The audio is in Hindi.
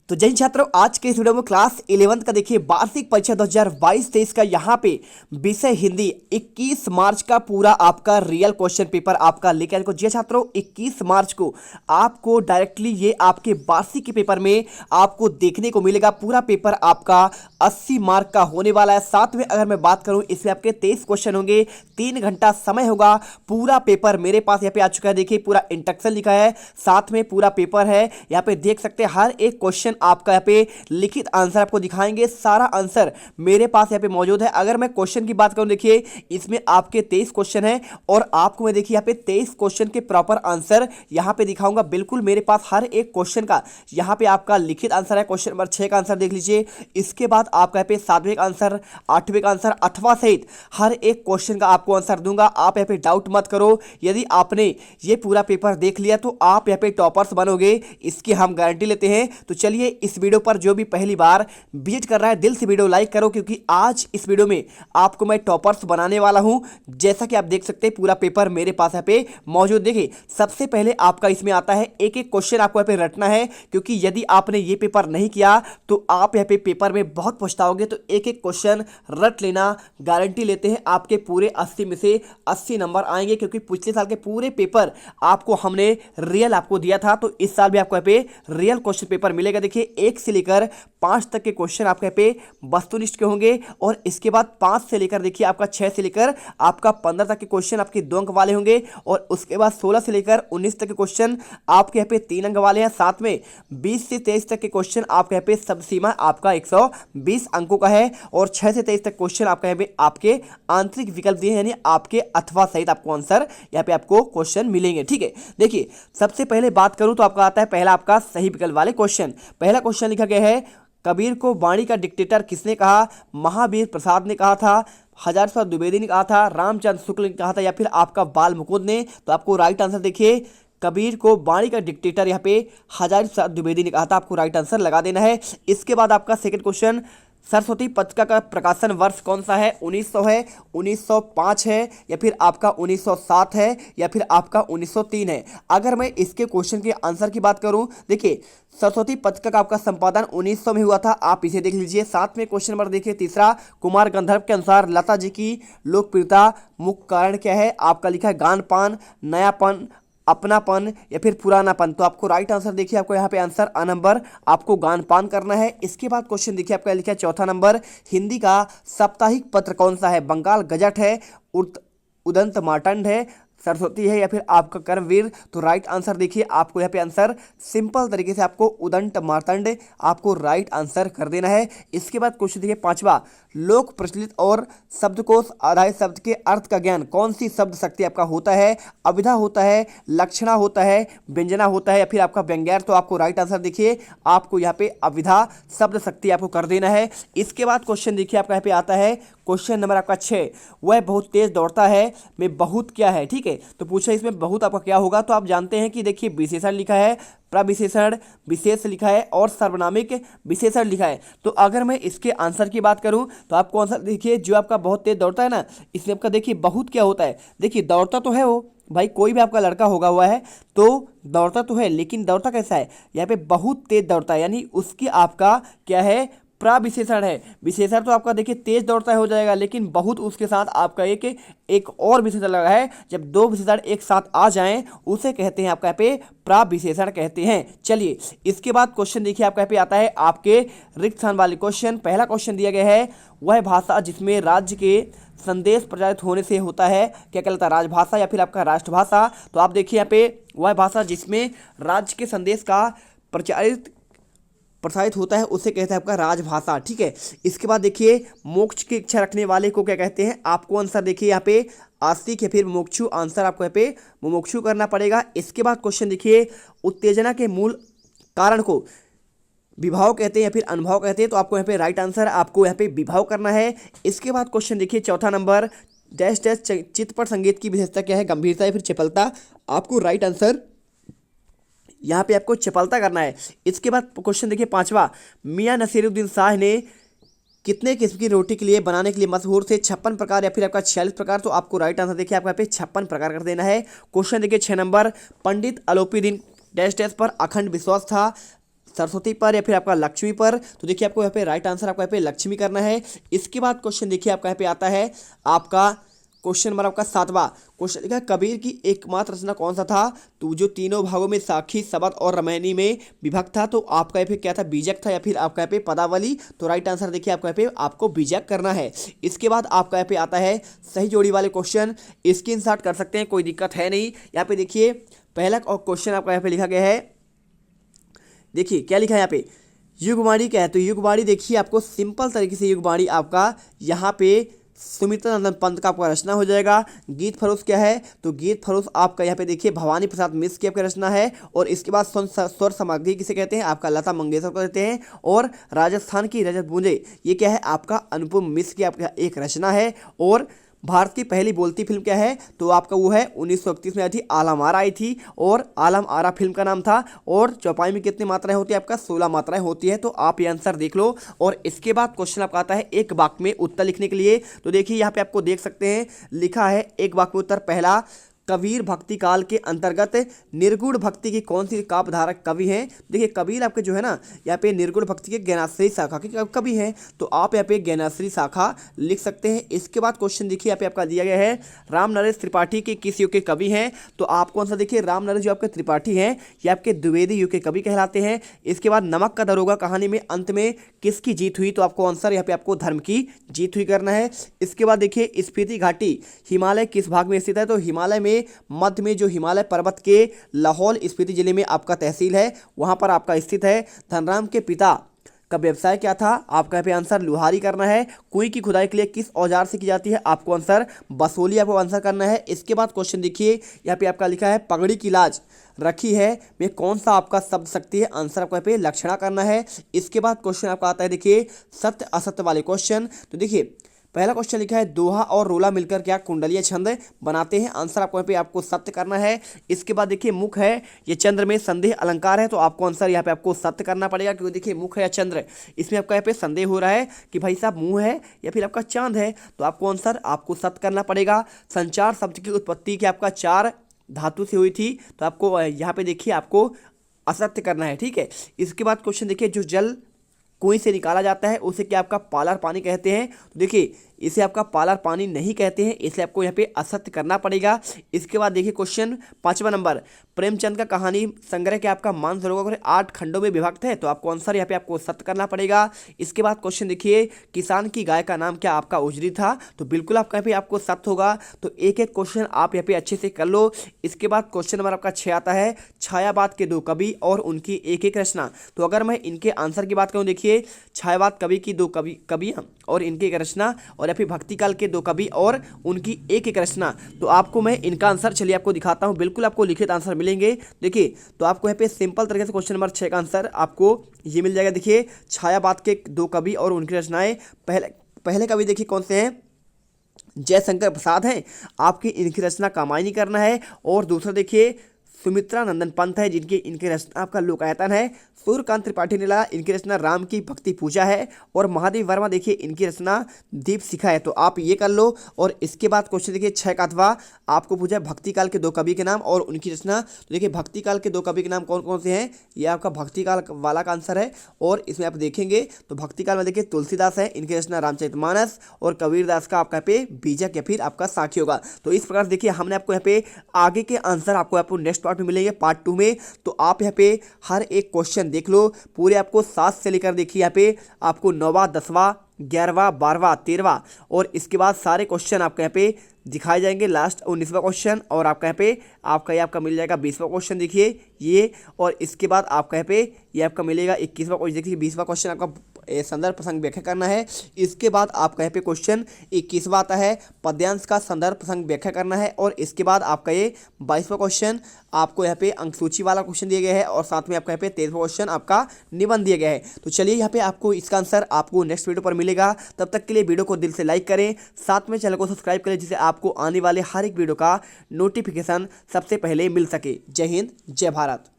तो जय हिंद छात्रों, आज के इस वीडियो में क्लास 11th का देखिए वार्षिक परीक्षा 2022-23 का यहाँ पे विषय हिंदी 21 मार्च का पूरा आपका रियल क्वेश्चन पेपर आपका लेकर को। जी छात्रों, 21 मार्च को आपको डायरेक्टली ये आपके वार्षिक के पेपर में आपको देखने को मिलेगा। पूरा पेपर आपका 80 मार्क का होने वाला है। साथ में अगर मैं बात करूँ, इसमें आपके 23 क्वेश्चन होंगे, 3 घंटा समय होगा। पूरा पेपर मेरे पास यहाँ पे आ चुका है। देखिए पूरा इंस्ट्रक्शन लिखा है, साथ में पूरा पेपर है। यहाँ पे देख सकते हैं हर एक क्वेश्चन आपका यहाँ पे लिखित आंसर आपको दिखाएंगे। सारा आंसर मेरे पास यहाँ पे मौजूद है। अगर मैं क्वेश्चन की बात करूं, देखिए इसमें आपके 23 क्वेश्चन है और आपको मैं देखिए यहाँ पे 23 क्वेश्चन के प्रॉपर आंसर यहाँ पे दिखाऊंगा। बिल्कुल मेरे पास हर एक क्वेश्चन का यहाँ पे आपका लिखित आंसर है। क्वेश्चन नंबर 6 का आंसर देख लीजिए। इसके बाद आपका यहाँ पे 7वें का आंसर, 8वें का आंसर, 8वां सहित हर एक क्वेश्चन का आपको आंसर दूंगा। आप यहाँ पे डाउट मत करो। यदि आपने ये पूरा पेपर देख लिया तो आप यहाँ पे टॉपर्स बनोगे, इसकी हम गारंटी लेते हैं। तो चलिए इस वीडियो पर जो भी पहली बार विजिट कर रहा है, दिल से वीडियो लाइक करो, क्योंकि आज इस वीडियो में आपको मैं टॉपर्स बनाने वाला हूं। जैसा कि आप देख सकते हैं पूरा पेपर मेरे पास यहाँ पे मौजूद। देखिए सबसे पहले आपका इसमें आता है एक एक क्वेश्चन आपको यहाँ पे रटना है, क्योंकि यदि आपने ये पेपर नहीं किया तो आप यहाँ पे पेपर में बहुत पछताओगे। तो एक एक क्वेश्चन रट लेना, गारंटी लेते हैं आपके पूरे 80 में से 80 नंबर आएंगे, क्योंकि पिछले साल के पूरे पेपर आपको हमने रियल आपको दिया था। तो इस साल भी आपको यहाँ पे रियल क्वेश्चन पेपर मिलेगा। देखिए 1 से लेकर 5 तक के क्वेश्चन आपके पे वस्तुनिष्ठ के होंगे, और इसके बाद 5 से लेकर देखिए आपका 6 से लेकर आपका 15 तक के क्वेश्चन आपके 2 अंक वाले होंगे, और उसके बाद 16 से लेकर 19 तक के क्वेश्चन आपके यहाँ पे 3 अंक वाले हैं। साथ में 20 से 23 तक के क्वेश्चन आपके यहाँ पे सब सीमा आपका 120 अंकों का है, और 6 से 23 तक क्वेश्चन आपका यहाँ पे आपके आंतरिक विकल्प दिए, यानी आपके अथवा सहित आपको आंसर यहाँ पे आपको क्वेश्चन मिलेंगे। ठीक है, देखिए सबसे पहले बात करूं तो आपका आता है पहला आपका सही विकल्प वाले क्वेश्चन। पहला क्वेश्चन लिखा गया है, कबीर को वाणी का डिक्टेटर किसने कहा? महावीर प्रसाद ने कहा था, हजार प्रसाद द्विवेदी ने कहा था, रामचंद्र शुक्ल ने कहा था, या फिर आपका बाल मुकुंद ने? तो आपको राइट आंसर देखिए, कबीर को वाणी का डिक्टेटर यहाँ पे हजार प्रसाद द्विवेदी ने कहा था। आपको राइट आंसर लगा देना है। इसके बाद आपका सेकंड क्वेश्चन, सरस्वती पत्रिका का प्रकाशन वर्ष कौन सा है? 1900 है, 1905 है, या फिर आपका 1907 है, या फिर आपका 1903 है? अगर मैं इसके क्वेश्चन के आंसर की बात करूं, देखिए सरस्वती पत्रिका का आपका संपादन 1900 में हुआ था, आप इसे देख लीजिए। साथ में क्वेश्चन नंबर देखिए तीसरा, कुमार गंधर्व के अनुसार लता जी की लोकप्रियता मुख्य कारण क्या है? आपका लिखा है गान पान, नयापन, अपनापन, या फिर पुरानापन? तो आपको राइट आंसर देखिए, आपको यहाँ पे आंसर आ नंबर आपको गान पान करना है। इसके बाद क्वेश्चन देखिए आपका लिखा है चौथा नंबर, हिंदी का साप्ताहिक पत्र कौन सा है? बंगाल गजट है, उदंत मार्तंड है, सरस्वती है, या फिर आपका कर्मवीर? तो राइट आंसर देखिए, आपको यहाँ पे आंसर सिंपल तरीके से आपको उदंत मार्तंड आपको राइट आंसर कर देना है। इसके बाद क्वेश्चन देखिए पांचवा, लोक प्रचलित और शब्दकोश आधारित शब्द के अर्थ का ज्ञान कौन सी शब्द शक्ति आपका होता है? अभिधा होता है, लक्षणा होता है, व्यंजना होता है, या फिर आपका व्यंग्यार? तो आपको राइट आंसर देखिए, आपको यहाँ पे अभिधा शब्द शक्ति आपको कर देना है। इसके बाद क्वेश्चन देखिए आपका यहाँ पे आता है क्वेश्चन नंबर आपका 6, वह बहुत तेज दौड़ता है में बहुत क्या है? ठीक है, तो पूछा इसमें बहुत आपका क्या होगा? तो आप जानते हैं कि देखिए विशेषण लिखा है, प्रविशेषण, विशेष लिखा है, और सर्वनामिक विशेषण लिखा है। तो अगर मैं इसके आंसर की बात करूं तो आपको आंसर देखिए, जो आपका बहुत तेज दौड़ता है ना, इसमें आपका देखिए बहुत क्या होता है? देखिए दौड़ता तो है वो भाई, कोई भी आपका लड़का होगा हुआ है तो दौड़ता तो है, लेकिन दौड़ता कैसा है? यहाँ पे बहुत तेज दौड़ता है, यानी उसकी आपका क्या है? प्रविशेषण है। विशेषण तो आपका देखिए तेज दौड़ता है हो जाएगा, लेकिन बहुत उसके साथ आपका एक और विशेषण लगा है। जब दो विशेषण एक साथ आ जाएं उसे कहते हैं आपका यहाँ पे प्रविशेषण कहते हैं। चलिए इसके बाद क्वेश्चन देखिए आपका यहाँ पे आता है आपके रिक्त स्थान वाले क्वेश्चन। पहला क्वेश्चन दिया गया है, वह भाषा जिसमें राज्य के संदेश प्रचारित होने से होता है क्या कहलाता है? राजभाषा, या फिर आपका राष्ट्रभाषा? तो आप देखिए यहाँ पे, वह भाषा जिसमें राज्य के संदेश का प्रसारित होता है उसे कहते हैं आपका राजभाषा। ठीक है, इसके बाद देखिए मोक्ष की इच्छा रखने वाले को क्या कहते हैं? आपको आंसर देखिए यहाँ पे आस्तिक या फिर मुमुक्षु, आंसर आपको यहाँ पे मुमुक्षु करना पड़ेगा। इसके बाद क्वेश्चन देखिए, उत्तेजना के मूल कारण को विभाव कहते हैं या फिर अनुभव कहते हैं? तो आपको यहाँ पे राइट आंसर आपको यहाँ पे विभाव करना है। इसके बाद क्वेश्चन देखिए चौथा नंबर, डैश डैश चित्त पर संगीत की विशेषता क्या है? गंभीरता या फिर चपलता? आपको राइट आंसर यहाँ पे आपको चपलता करना है। इसके बाद क्वेश्चन देखिए पांचवा, मियां नसीरुद्दीन शाह ने कितने किस्म की रोटी के लिए बनाने के लिए मशहूर थे? 56 प्रकार या फिर आपका 46 प्रकार? तो आपको राइट आंसर देखिए आपको यहाँ पे 56 प्रकार कर देना है। क्वेश्चन देखिए 6 नंबर, पंडित अलोपीदीन डैश डैश पर अखंड विश्वास था, सरस्वती पर या फिर आपका लक्ष्मी पर। तो देखिए आपको यहाँ पे राइट आंसर आपका यहाँ पे लक्ष्मी करना है। इसके बाद क्वेश्चन देखिए आपका यहाँ पे आता है आपका क्वेश्चन नंबर आपका 7वां क्वेश्चन लिखा है, कबीर की एकमात्र रचना कौन सा था? तो जो तीनों भागों में साखी, सबद और रामायणी में विभक्त था, तो आपका यहाँ पे क्या था? बीजक था या फिर आपका यहाँ पे पदावली। तो राइट आंसर देखिए आपका यहाँ पे आपको बीजक करना है। इसके बाद आपका यहाँ पे आता है सही जोड़ी वाले क्वेश्चन, स्क्रीनशॉट कर सकते हैं, कोई दिक्कत है नहीं। यहाँ पे देखिए पहला क्वेश्चन आपका यहाँ पे लिखा गया है, देखिए क्या लिखा है यहाँ पे, युगवाणी क्या है? तो युगवाणी देखिए आपको सिंपल तरीके से युगवाणी आपका यहाँ पे सुमित्रा नंदन पंत का आपका रचना हो जाएगा। गीत फरोश क्या है? तो गीत फरोश आपका यहाँ पे देखिए भवानी प्रसाद मिश्र की आपकी रचना है। और इसके बाद स्वर सामग्री किसे कहते हैं? आपका लता मंगेशकर को कहते हैं। और राजस्थान की रजत बूंदे ये क्या है? आपका अनुपम मिश्र की आपका एक रचना है। और भारत की पहली बोलती फिल्म क्या है? तो आपका वो है 1931 में आई थी, आलम आरा आई थी, और आलम आरा फिल्म का नाम था। और चौपाई में कितनी मात्राएं होती है? आपका 16 मात्राएं होती है। तो आप ये आंसर देख लो। और इसके बाद क्वेश्चन आपका आता है एक वाक्य में उत्तर लिखने के लिए। तो देखिए यहाँ पे आपको देख सकते हैं लिखा है एक वाक्य में उत्तर, पहला कबीर भक्ति काल के अंतर्गत निर्गुण भक्ति की कौन सी काव्यधारक कवि हैं? देखिए कबीर आपके जो है ना यहाँ पे निर्गुण भक्ति के ज्ञानाश्रयी शाखा के कवि हैं, तो आप यहाँ पे ज्ञानाश्रयी शाखा लिख सकते हैं। इसके बाद क्वेश्चन देखिए यहाँ पे आपका दिया गया है राम नरेश त्रिपाठी के किस युग के कवि हैं? तो आप कौन सा देखिए राम नरेश जो आपके त्रिपाठी हैं ये आपके द्विवेदी युग के कवि कहलाते हैं। इसके बाद नमक का दरोगा कहानी में अंत में किसकी जीत हुई? तो आपको आंसर यहाँ पे आपको धर्म की जीत हुई करना है। इसके बाद देखिए स्पीति घाटी हिमालय किस भाग में स्थित है? तो हिमालय में मध्य में जो हिमालय पर्वत के लाहौल स्पीति जिले में आपका तहसील है वहां पर आपका स्थित है। धनराम के पिता का व्यवसाय क्या था? आपका यहाँ पे आंसर लुहारी करना है। कुएं की खुदाई के लिए किस औजार से की जाती है? आपको आंसर बसोली आपको आंसर करना है। इसके बाद क्वेश्चन देखिए यहाँ पे आपका लिखा है पगड़ी की लाज रखी है में कौन सा आपका शब्द शक्ति है? आंसर आपको यहाँ पे लक्षणा करना है। इसके बाद क्वेश्चन आपका आता है देखिए सत्य असत्य वाले क्वेश्चन। तो देखिए पहला क्वेश्चन लिखा है दोहा और रोला मिलकर क्या कुंडलीय छंद बनाते हैं? आंसर आपको यहाँ पे आपको सत्य करना है। इसके बाद देखिए मुख है ये चंद्र में संदेह अलंकार है, तो आपको आंसर यहाँ पे आपको सत्य करना पड़ेगा, क्योंकि देखिए मुख है या चंद्र इसमें आपका यहाँ पे संदेह हो रहा है कि भाई साहब मुंह है या फिर आपका चांद है, तो आपको आंसर आपको सत्य करना पड़ेगा। संचार शब्द की उत्पत्ति की आपका 4 धातु से हुई थी, तो आपको यहाँ पे देखिए आपको असत्य करना है, ठीक है। इसके बाद क्वेश्चन देखिए जो जल कुएं से निकाला जाता है उसे क्या आपका पालार पानी कहते हैं? तो देखिए इसे आपका पालार पानी नहीं कहते हैं, इसलिए आपको यहाँ पे असत्य करना पड़ेगा। इसके बाद देखिए क्वेश्चन 5वां नंबर प्रेमचंद का कहानी संग्रह क्या आपका मानसरोवर 8 खंडों में विभक्त है, तो आपको आंसर यहाँ पे आपको सत्य करना पड़ेगा। इसके बाद क्वेश्चन देखिए किसान की गाय का नाम क्या आपका उजरी था, तो बिल्कुल आपका यहाँ पे आपको सत्य होगा। तो एक एक क्वेश्चन आप यहाँ पे अच्छे से कर लो। इसके बाद क्वेश्चन नंबर आपका 6 आता है छायावाद के 2 कवि और उनकी एक एक रचना। तो अगर मैं इनके आंसर की बात करूँ, देखिए छायावाद कवि की 2 कवियाँ और इनकी एक रचना, और या फिर भक्ति काल के 2 कवि और उनकी एक एक रचना। तो आपको मैं इनका आंसर चलिए आपको दिखाता हूं, बिल्कुल आपको लिखित आंसर मिलेंगे। देखिए तो आपको यहाँ पे सिंपल तरीके से क्वेश्चन नंबर 6 का आंसर आपको ये मिल जाएगा। देखिए छायावाद के 2 कवि और उनकी रचनाएं, पहले कवि देखिए कौन से हैं, जयशंकर प्रसाद हैं, आपकी इनकी रचना कामायनी करना है। और दूसरा देखिए सुमित्रा नंदन पंत है, जिनकी इनकी रचना आपका लोकायतन है। सूर्यकांत त्रिपाठी ने इनकी रचना राम की भक्ति पूजा है। और महादेव वर्मा देखिए इनकी रचना दीप शिखा है, तो आप ये कर लो। और इसके बाद क्वेश्चन देखिए 6 का अथवा आपको पूछा भक्ति काल के 2 कवि के नाम और उनकी रचना। तो देखिए भक्ति काल के 2 कवि के नाम कौन कौन से हैं, ये आपका भक्ति काल वाला का आंसर है। और इसमें आप देखेंगे तो भक्ति काल में देखिए तुलसीदास है, इनकी रचना रामचरितमानस, और कबीरदास का आपका पे बीजक या फिर आपका साखी होगा। तो इस प्रकार देखिए हमने आपको यहाँ पे आगे के आंसर आपको आपको नेक्स्ट पार्ट में मिलेंगे, पार्ट 2 में। तो आप यहाँ पे हर एक क्वेश्चन देख लो पूरे, आपको 7 से लेकर देखिए यहाँ पे आपको 9वां 10वां 11वां 12वां 13वां और इसके बाद सारे क्वेश्चन आपके यहाँ पे दिखाए जाएंगे। लास्ट 19वां क्वेश्चन और आपका यहाँ पे आपका मिल जाएगा 20वां क्वेश्चन देखिए ये, और इसके बाद आपका यहाँ पे ये आपका मिलेगा 21वां क्वेश्चन देखिए। 20वां क्वेश्चन आपका संदर्भ प्रसंग व्याख्या करना है। इसके बाद आपका यहाँ पे क्वेश्चन 21वां आता है पद्यांश का संदर्भ प्रसंग व्याख्या करना है। और इसके बाद आपका ये 22वां क्वेश्चन आपको यहाँ पे अंक सूची वाला क्वेश्चन दिया गया है, और साथ में आपका यहाँ पे 23वां क्वेश्चन आपका निबंध दिया गया है। तो चलिए यहाँ पे आपको इसका आंसर आपको नेक्स्ट वीडियो पर मिलेगा। तब तक के लिए वीडियो को दिल से लाइक करें, साथ में चैनल को सब्सक्राइब करें, जिससे आपको आने वाले हर एक वीडियो का नोटिफिकेशन सबसे पहले मिल सके। जय हिंद, जय भारत।